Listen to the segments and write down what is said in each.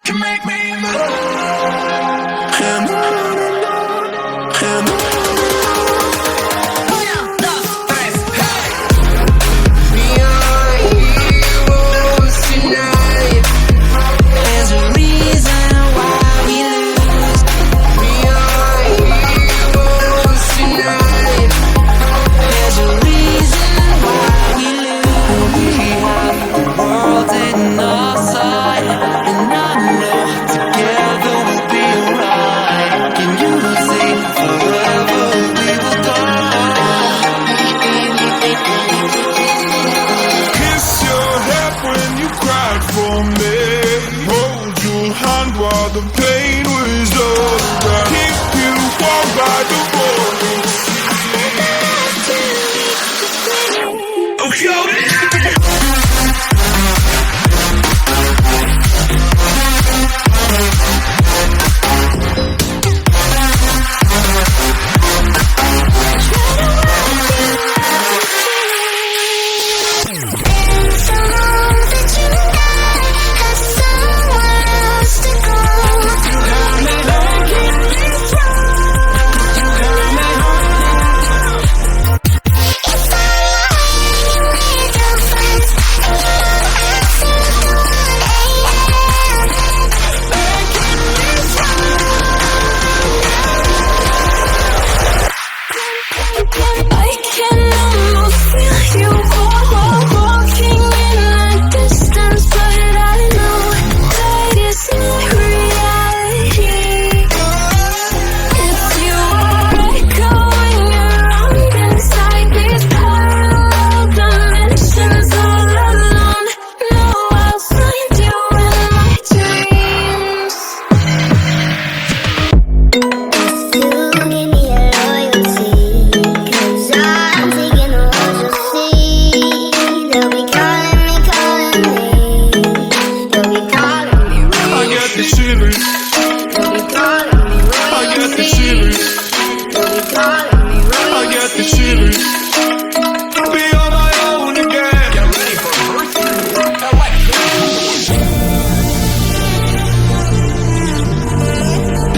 can make me in the and the pain was over. Keep you warm by the water. Oh, yo.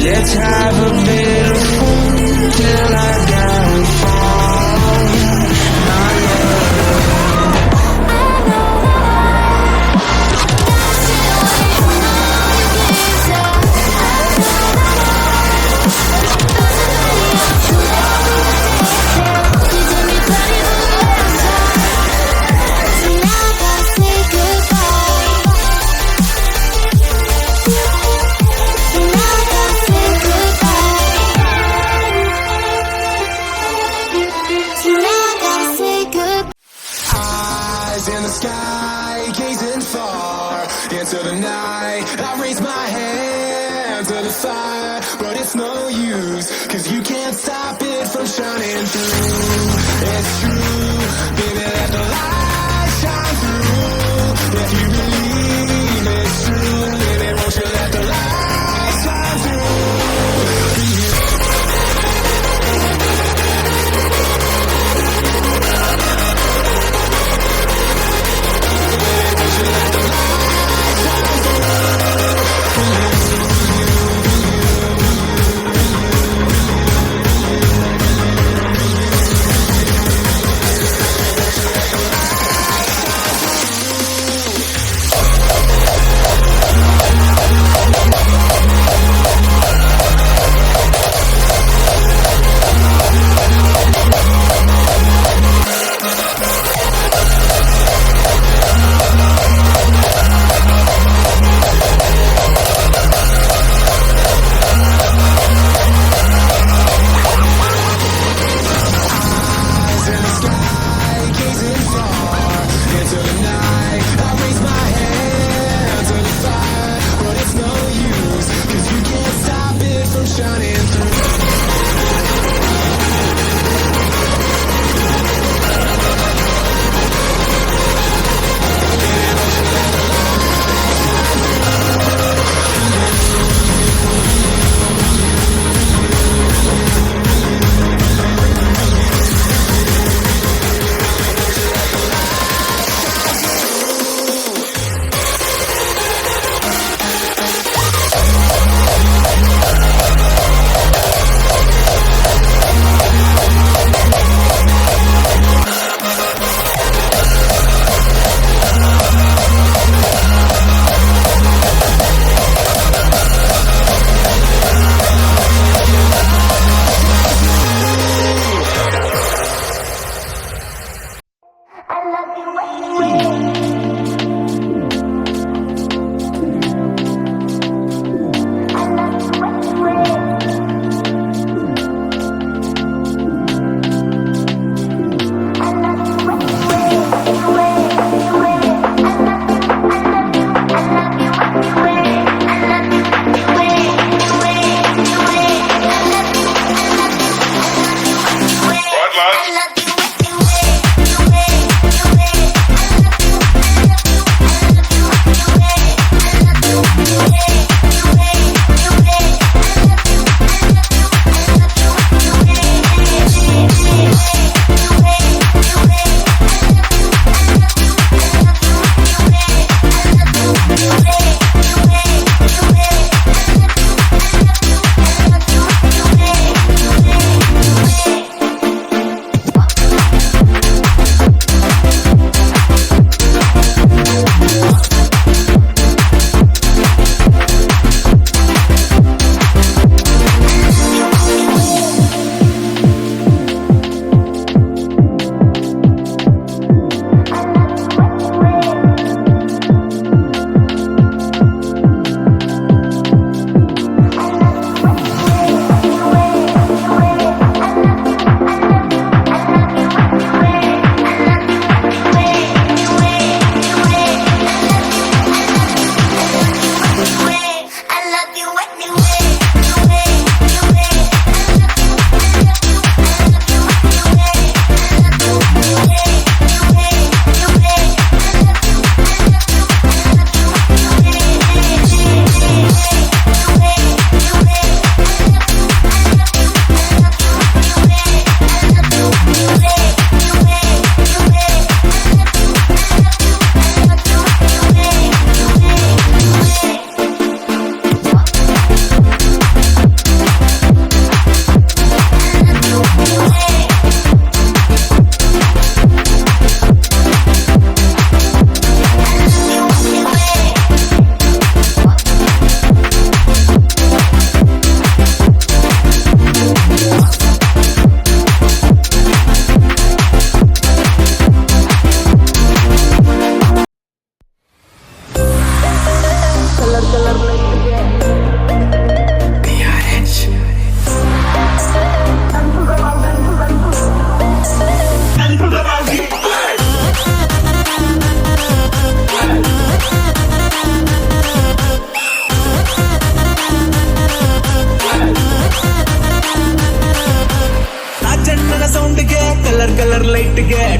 Let's have a bit of fun till I downfall. My in the sky, gazing far into the night. I raise my hand to the fire, but it's no use, 'cause you can't stop it from shining through. It's true, baby, let the light shine through. If you believe it's true, baby, won't you let the light shine through?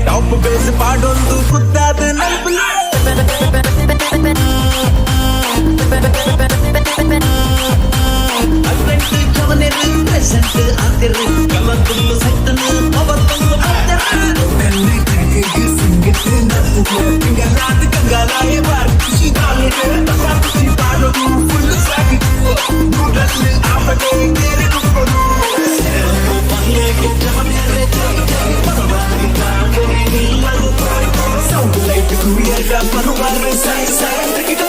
Top base ಪಾಡೊಂದು ಕುತ್ತಾದ ನಲ್ಪುಲ ಅಲ್ವೆಂಟ್ ಕವನೆರು present ಆತಿರು ಕಮಕುಲ್ಲು ಸೆಟ್ಟನು ಅವತ್ತೊಂದು ಆತಿರು ನೆಲ್ಲಿ ಕೈಗೆ ಸಿಂಗಿತ್ತು ನಲ್ಪುಲ ತಿಂಗಲಾದ ಕಂಗಾಲಾಯ bar ಖುಷಿ ಕಾಲಿಗೆ ತಸಾ ಖುಷಿ ಪಾಡೋದು full ಸಾಗಿತ್ತು ನೂಡಲ್ಲಿ ಆಪಡೆ ಕೇರೆ ನುಪ್ಪಡು ಪಲ್ಲೆಗೆ ಕವನೆರೆ ಜೊತೆ ಪರವಾಗಿ ಕಾಂಗರೆ ನಿಲ್ಲದು ಸೌಂಡ್ ಲೈಟ್ ಕುರಿಯಗ ಪರವಾಗಿ ಸೈ ಸೈ ಟಿಕಿಟ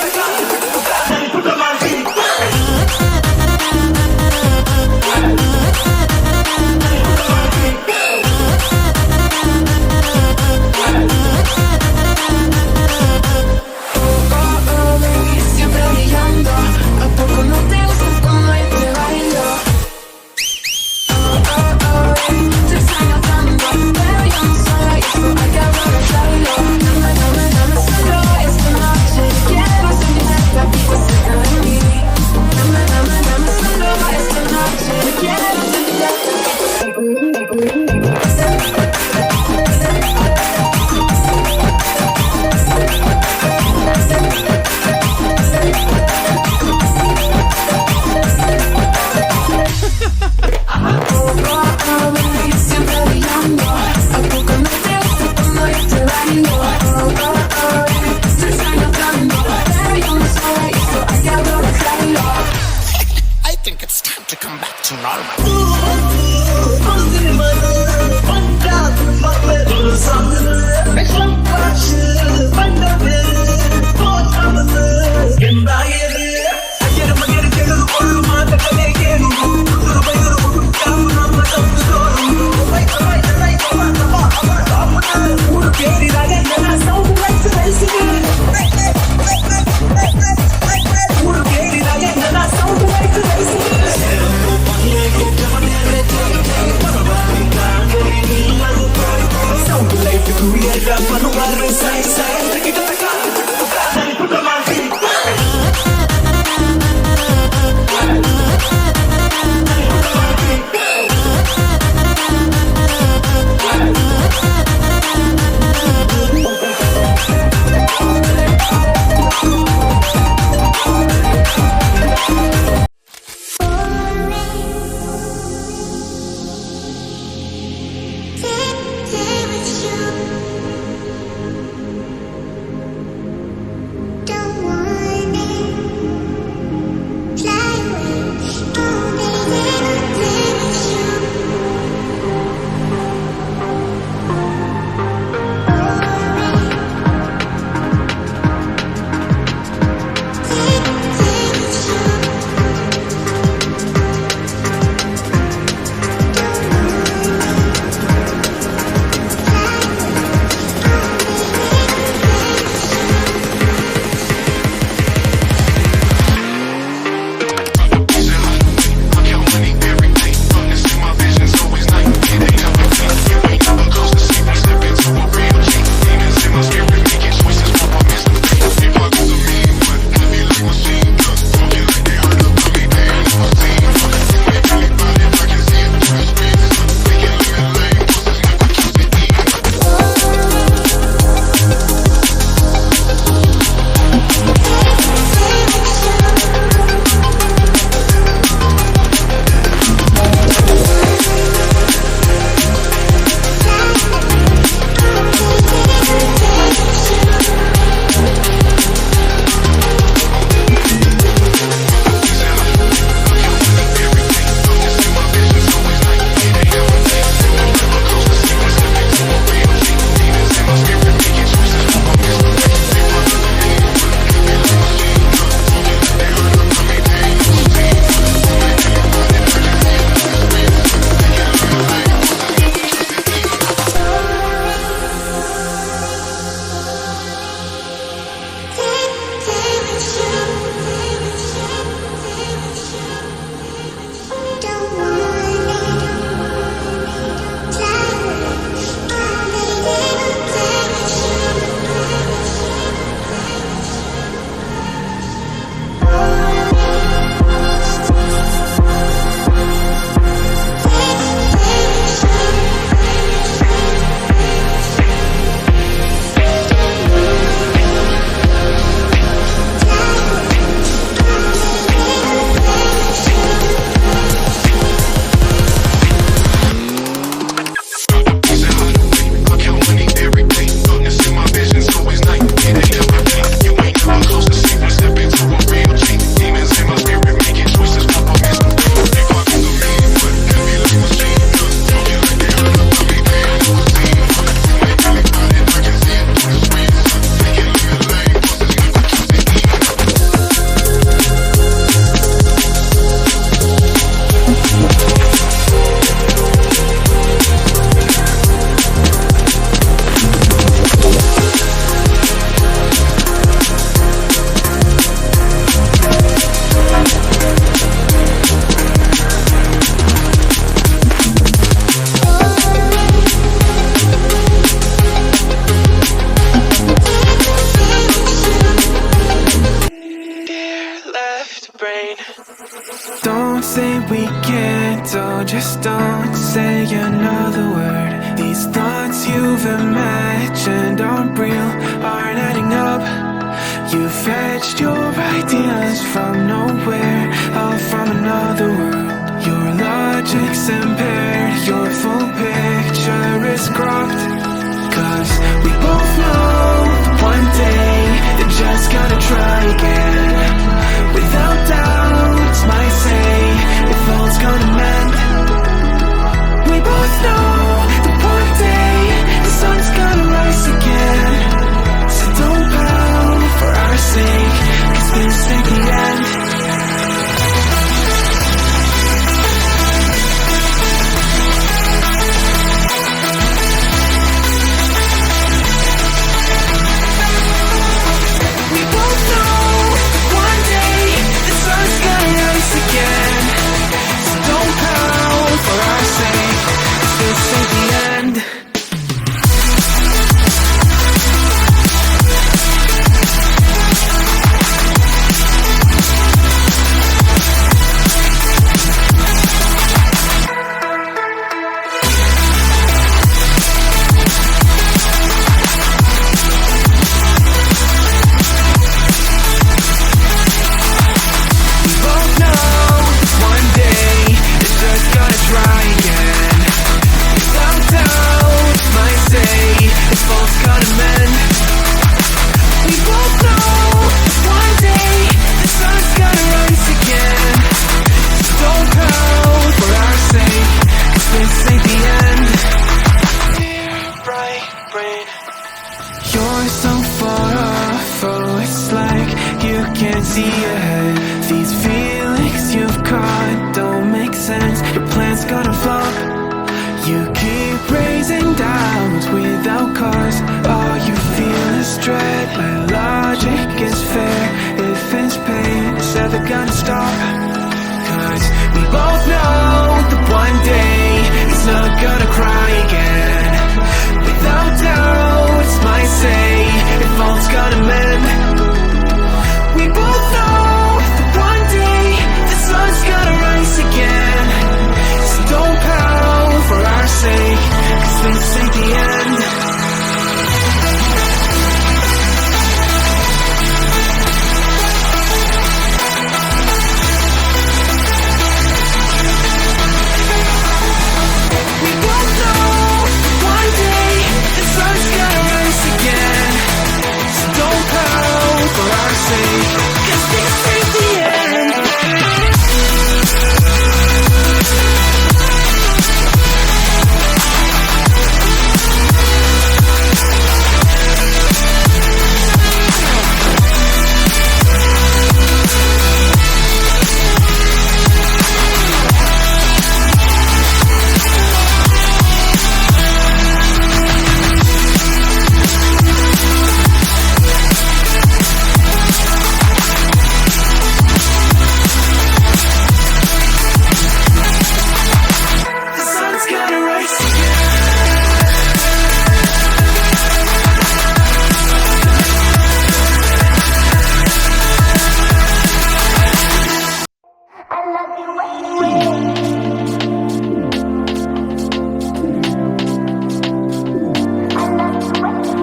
brain. Don't say we can't, oh, just don't say another word. These thoughts you've imagined aren't real, aren't adding up. You fetched your ideas from nowhere, all from another world. Your logic's impaired, your full picture is cropped. Cause we both know one day they're just gonna try again. Without doubt, might say if all's gonna mend. We both know that one day the sun's gonna rise again. So don't pout for our sake, cause this ain't the end. We both know one day the sun's gonna rise again. So don't pout for our sake, cause this ain't the end. We both know one day it's just gonna try again. Without doubt, might say if all's gonna mend. We both know one day the sun's gonna rise again. So don't pout for our sake, cause this ain't the end. Clear, bright brain. You're so far off, oh, it's like you can't see ahead. These feelings you've caught don't make sense. Your plan's gonna flop. You keep raising doubts without cause. All you feel is dread. My logic is fair. If it's pain, it's never gonna stop. Cause we both know that one day it's not gonna cry again. Without doubt, might say if all's gonna mend.